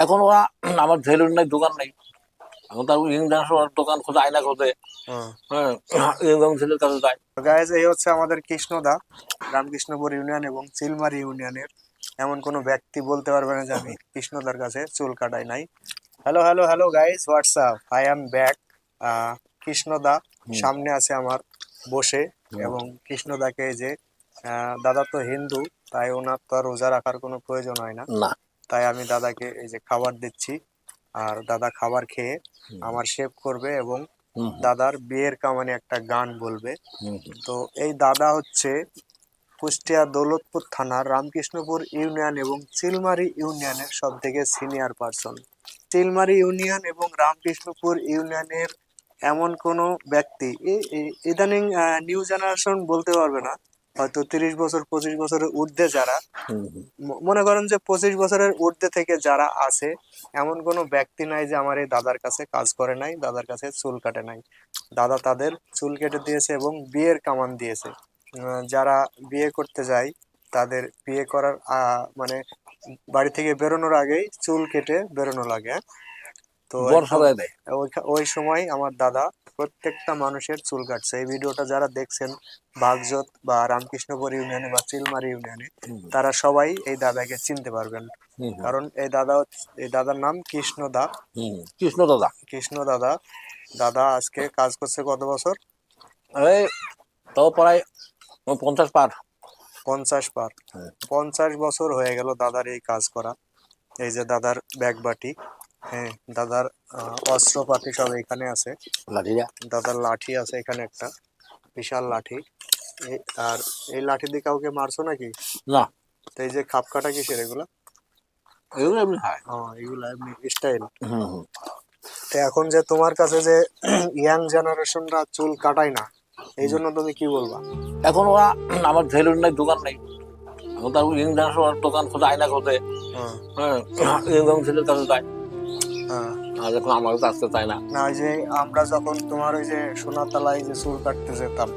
এখন ওরা আমার ছেলের নাই, দোকান নেই। এখন তার ইয়ং জেনারেশন দোকান খোঁজে, আয়না খোঁজে। হ্যাঁ, ইয়ং ছেলের কাছে যায়। গাইজ, এই হচ্ছে আমাদের কৃষ্ণদা, রামকৃষ্ণপুর ইউনিয়ন এবং চিলমারি ইউনিয়নের এমন কোনো ব্যক্তি বলতে পারবে না যে আমি কৃষ্ণদার কাছে চুল কাটাই নাই। Hello hello hello guys, WhatsApp, I am back. কৃষ্ণদা সামনে আছে আমার বসে, এবং কৃষ্ণদাকে এই যে দাদা তো হিন্দু, তাই ওনার তো আর রোজা রাখার কোনো প্রয়োজন হয় না। না। তাই আমি দাদাকে এই যে খাবার দিচ্ছি, আর দাদা খাবার খেয়ে আমার শেভ করবে এবং দাদার বিয়ের কামানে একটা গান বলবে। তো এই দাদা হচ্ছে কুষ্টিয়া দৌলতপুর থানার রামকৃষ্ণপুর ইউনিয়ন এবং চিলমারি ইউনিয়নের সব থেকে সিনিয়র পার্সন। চিলমারি ইউনিয়ন এবং রামকৃষ্ণপুর ইউনিয়নের এমন কোনো ব্যক্তি ইদানিং নিউ জেনারেশন বলতে পারবে না, হয়তো 30 বছর 25 বছরের ঊর্ধ্বে যারা, মনে করেন যে 25 বছরের ঊর্ধ্বে থেকে যারা আছে, এমন কোনো ব্যক্তি নাই যে আমার এই দাদার কাছে কাজ করে নাই, দাদার কাছে চুল কাটে নাই। দাদা তাদের চুল কেটে দিয়েছে এবং বিয়ের কামান দিয়েছে। যারা বিয়ে করতে যায় তাদের বিয়ে করার মানে বাড়ি থেকে বেরোনোর আগেই চুল কেটে বেরোনো লাগে, হ্যাঁ? তো বর একদম সাজায় দেয়। ওই সময় আমার দাদা প্রত্যেকটা মানুষের চুল কাটছে। এই ভিডিওটা যারা দেখছেন বাগজত বা রামকৃষ্ণপুর ইউনিয়নে বা চিলমারি ইউনিয়নে, তারা সবাই এই দাদাকে চিনতে পারবেন। কারণ এই দাদার নাম কৃষ্ণ দা। কৃষ্ণ দাদা। কৃষ্ণ দাদা। দাদা আজকে কাজ করছে কত বছর? এই তো প্রায় 50 পার। 50 পার। 50 বছর হয়ে গেল দাদার এই কাজ করা। এই যে দাদার ব্যাগ বাটি, হ্যাঁ, দাদার অস্ত্রপাতি সব এখানে আছে। লাঠিরা। দাদার লাঠি আছে এখানে একটা বিশাল লাঠি। আর এই লাঠি দিয়ে কাউকে মারছো নাকি? না, তো এই যে খাপ কাটা কিসের এগুলা? এগুলো এমনি হয়। এগুলা এমনি স্টাইল। তো এখন যে তোমার কাছে যে ইয়াং জেনারেশনরা চুল কাটায় না, এই জন্য তুমি কি বলবা? এখন ওরা আমার ছেলের নাই, দোকান নেই। এখন তার ইয়ং জেনারেশন দোকান খোঁজে, আয়না খোঁজে। হ্যাঁ, হ্যাঁ, ইয়ং ছেলের কাছে যায়। হ্যাঁ। আর এখন আমার কাছে আসতে চায় না। না, ওই যে আমরা যখন তোমার ওই যে সোনাতলায় যে চুল কাটতে যেতাম,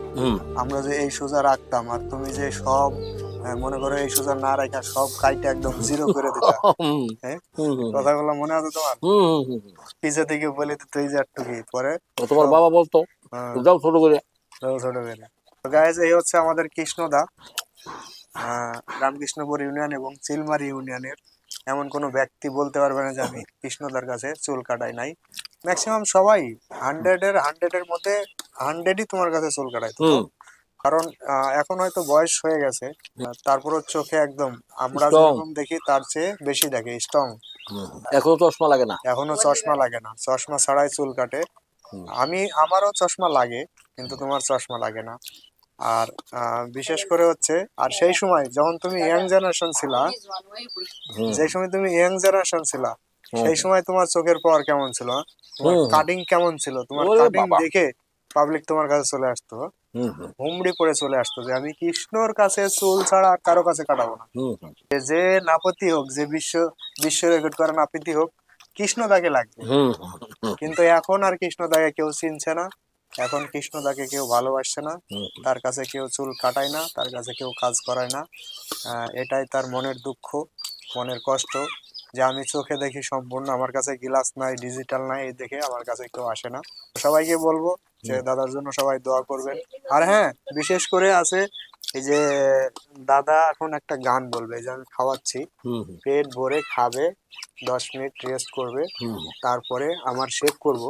আমরা যে এই সোজা রাখতাম আর তুমি যে সব মনে করো এই সোজা না রাখা সব কাইটা একদম জিরো করে দিতা, হ্যাঁ? কথাগুলো মনে আছে তোমার? পিছে থেকে বলে দিত এই যে একটুকি পরে তোমার সব। বাবা বলতো হ্যাঁ, যাও ছোট করে। ছোট ছোট করে। তো গাইজ, এই হচ্ছে আমাদের কৃষ্ণদা, রামকৃষ্ণপুর ইউনিয়ন এবং চিলমারি ইউনিয়নের এমন কোনো ব্যক্তি বলতে পারবে না যে আমি কৃষ্ণদার কাছে চুল কাটাই নাই। ম্যাক্সিমাম সবাই 100-এর মধ্যে 100ই তোমার কাছে চুল কাটাই তো। কারণ এখন হয়তো বয়স হয়ে গেছে, তারপরও চোখে একদম আমরা স্ট্রং। যেরকম দেখি তার চেয়ে বেশি দেখে, স্ট্রং। এখনো চশমা লাগে না। এখনো চশমা লাগে না, চশমা ছাড়াই চুল কাটে। আমারও চশমা লাগে, কিন্তু তোমার চশমা লাগে না। আর বিশেষ করে হচ্ছে, আর সেই সময় যখন তুমি ইয়াং জেনারেশন ছিলা, যে সময় তুমি ইয়াং জেনারেশন ছিলা, সেই সময় তোমার চোখের পাওয়ার কেমন ছিল, হ্যাঁ? তোমার কাটিং কেমন ছিল? তোমার ওরে কাটিং বাবা। দেখে পাবলিক তোমার কাছে চলে আসতো, হুমড়ি পড়ে চলে আসতো যে আমি কৃষ্ণর কাছে চুল ছাড়া আর কারো কাছে কাটাবো না। যে নাপতি হোক, যে বিশ্ব রেকর্ড করা নাপিতি হোক, কৃষ্ণ তাকে লাগবে। কিন্তু এখন আর কৃষ্ণদাকে কেউ চিনছে না, এখন কৃষ্ণদাকে কেউ ভালোবাসছে না, তার কাছে কেউ চুল কাটায় না, তার কাছে কেউ কাজ করায় না। এটাই তার মনের দুঃখ, মনের কষ্ট, যে আমি চোখে দেখি সম্পূর্ণ, আমার কাছে গ্লাস নাই, ডিজিটাল নাই, এই দেখে আমার কাছে কেউ আসে না। সবাইকে বলবো যে দাদার জন্য সবাই দোয়া করবেন। আর হ্যাঁ, বিশেষ করে আছে এই যে দাদা এখন একটা গান বলবে, এই যে আমি খাওয়াচ্ছি, পেট ভরে খাবে, 10 মিনিট রেস্ট করবে, তারপরে আমার শেভ করব।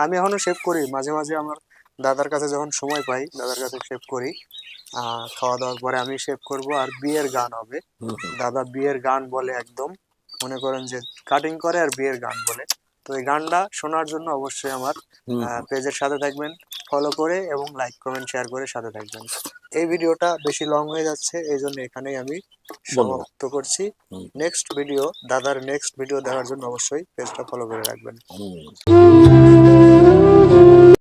আমি এখনো শেভ করি মাঝে মাঝে, আমার দাদার কাছে যখন সময় পাই দাদার কাছে শেভ করি। খাওয়া দাওয়ার পরে আমি শেভ করব, আর বিয়ের গান হবে। দাদা বিয়ের গান বলে একদম, মনে করেন যে কাটিং করে আর বিয়ের গান বলে। তো এই গানটা শোনার জন্য অবশ্যই আমার পেজের সাথে থাকবেন, ফলো করে এবং লাইক কমেন্ট শেয়ার করে সাথে থাকবেন। এই ভিডিওটা বেশি লং হয়ে যাচ্ছে, এই জন্য এখানেই আমি সমাপ্ত করছি। নেক্সট ভিডিও, দাদার নেক্সট ভিডিও দেখার জন্য অবশ্যই পেজটা ফলো করে রাখবেন।